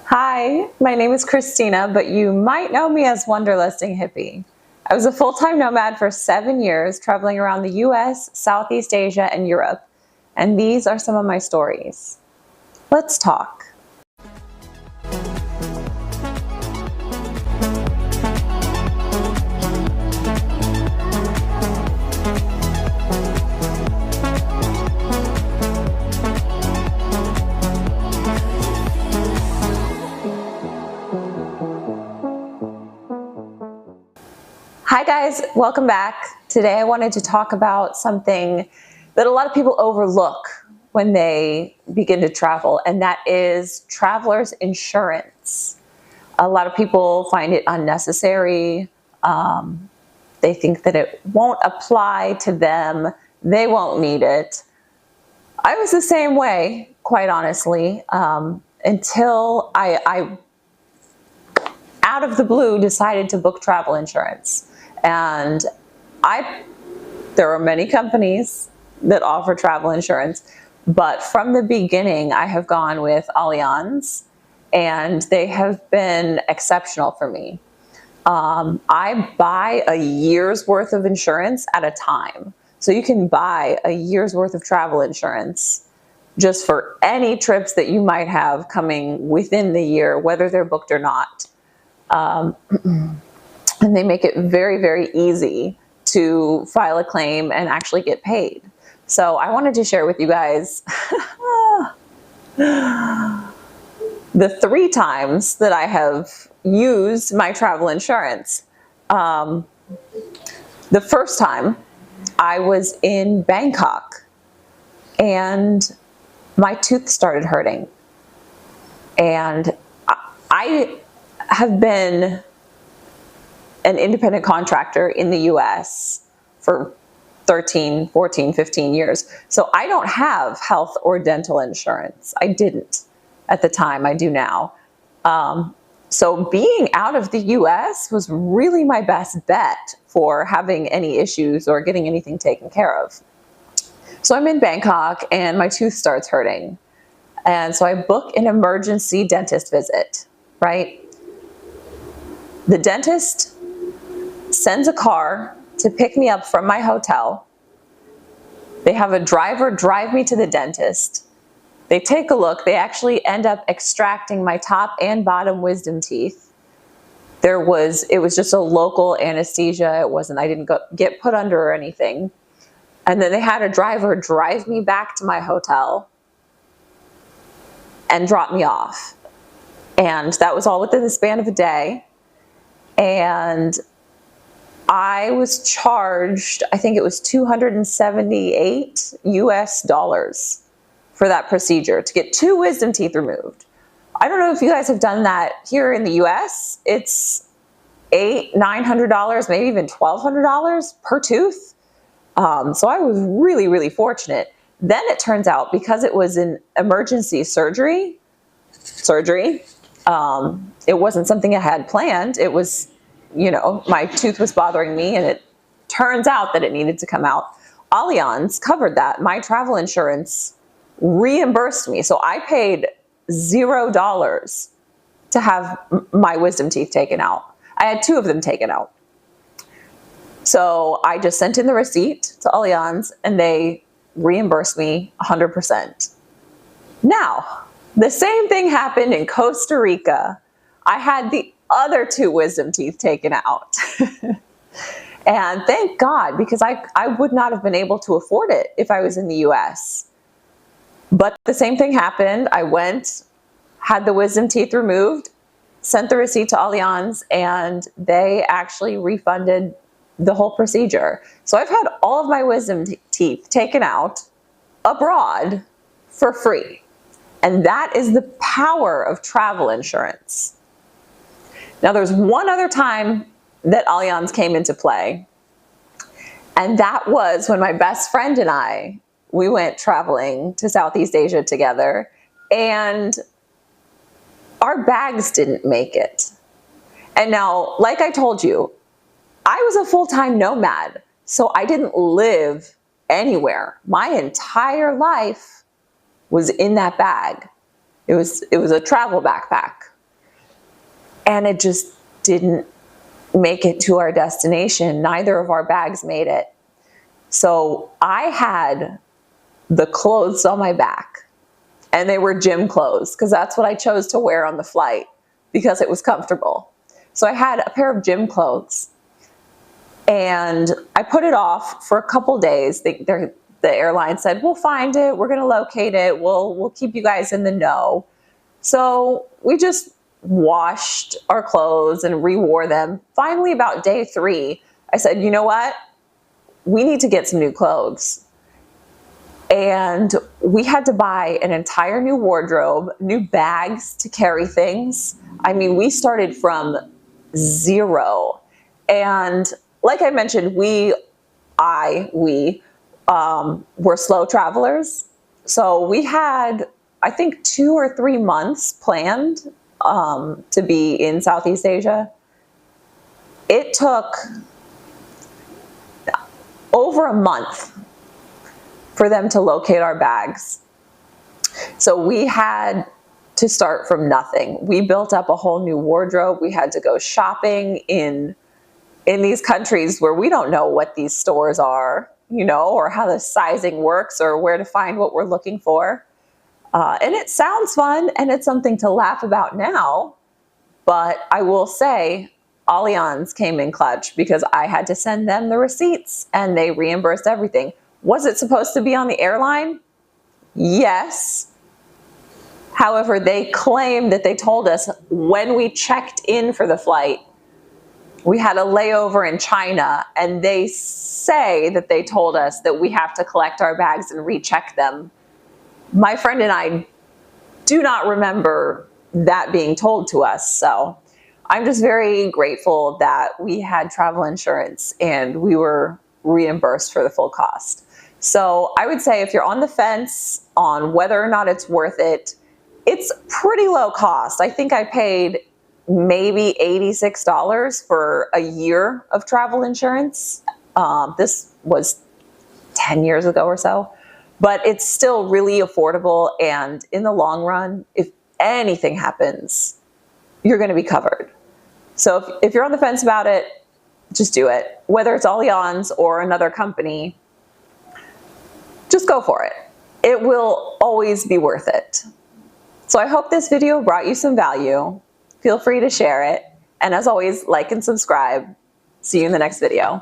Hi, my name is Christina, but you might know me as Wanderlusting Hippie. I was a full-time nomad for 7 years, traveling around the US, Southeast Asia, and Europe. And these are some of my stories. Let's talk. Hi guys, welcome back. Today I wanted to talk about something that a lot of people overlook when they begin to travel, and that is traveler's insurance. A lot of people find it unnecessary. They think that it won't apply to them. They won't need it. I was the same way, quite honestly, until I out of the blue decided to book travel insurance. And there are many companies that offer travel insurance, but from the beginning, I have gone with Allianz, and they have been exceptional for me. I buy a year's worth of insurance at a time. So you can buy a year's worth of travel insurance just for any trips that you might have coming within the year, whether they're booked or not. And they make it very, very easy to file a claim and actually get paid. So I wanted to share with you guys the 3 times that I have used my travel insurance. The first time I was in Bangkok and my tooth started hurting. And I have been an independent contractor in the US for 13, 14, 15 years. So I don't have health or dental insurance. I didn't at the time, I do now. So being out of the US was really my best bet for having any issues or getting anything taken care of. So I'm in Bangkok and my tooth starts hurting. And so I book an emergency dentist visit, right? The dentist sends a car to pick me up from my hotel. They have a driver drive me to the dentist. They take a look. They actually end up extracting my top and bottom wisdom teeth. It was just a local anesthesia. I didn't get put under or anything. And then they had a driver drive me back to my hotel and drop me off. And that was all within the span of a day. And I was charged, I think it was $278 US for that procedure to get 2 wisdom teeth removed. I don't know if you guys have done that here in the US. It's $800, $900, maybe even $1,200 per tooth. So I was really, really fortunate. Then it turns out, because it was an emergency surgery, it wasn't something I had planned. It was, my tooth was bothering me, and it turns out that it needed to come out. Allianz covered that. My travel insurance reimbursed me. So I paid $0 to have my wisdom teeth taken out. I had 2 of them taken out. So I just sent in the receipt to Allianz and they reimbursed me 100%. Now, the same thing happened in Costa Rica. I had the other 2 wisdom teeth taken out. And thank God, because I would not have been able to afford it if I was in the US. But the same thing happened. I went, had the wisdom teeth removed, sent the receipt to Allianz, and they actually refunded the whole procedure. So I've had all of my wisdom teeth taken out abroad for free. And that is the power of travel insurance. Now, there's one other time that Allianz came into play, and that was when my best friend and we went traveling to Southeast Asia together, and our bags didn't make it. And now, like I told you, I was a full-time nomad, so I didn't live anywhere. My entire life was in that bag. It was a travel backpack, and it just didn't make it to our destination. Neither of our bags made it. So I had the clothes on my back, and they were gym clothes because that's what I chose to wear on the flight because it was comfortable. So I had a pair of gym clothes, and I put it off for a couple days. The airline said, we'll find it, we're going to locate it, we'll keep you guys in the know. So we just washed our clothes and re-wore them. Finally, about day 3, I said, you know what? We need to get some new clothes. And we had to buy an entire new wardrobe, new bags to carry things. I mean, we started from 0. And like I mentioned, we were slow travelers. So we had, I think, 2 or 3 months planned to be in Southeast Asia. It took over a month for them to locate our bags. So we had to start from nothing. We built up a whole new wardrobe. We had to go shopping in these countries where we don't know what these stores are, you know, or how the sizing works or where to find what we're looking for. And it sounds fun and it's something to laugh about now, but I will say Allianz came in clutch because I had to send them the receipts and they reimbursed everything. Was it supposed to be on the airline? Yes. However, they claimed that they told us when we checked in for the flight, we had a layover in China, and they say that they told us that we have to collect our bags and recheck them. My friend and I do not remember that being told to us. So I'm just very grateful that we had travel insurance and we were reimbursed for the full cost. So I would say if you're on the fence on whether or not it's worth it, it's pretty low cost. I think I paid maybe $86 for a year of travel insurance. This was 10 years ago or so, but it's still really affordable. And in the long run, if anything happens, you're going to be covered. So if you're on the fence about it, just do it. Whether it's Allianz or another company, just go for it. It will always be worth it. So I hope this video brought you some value. Feel free to share it. And as always, like and subscribe. See you in the next video.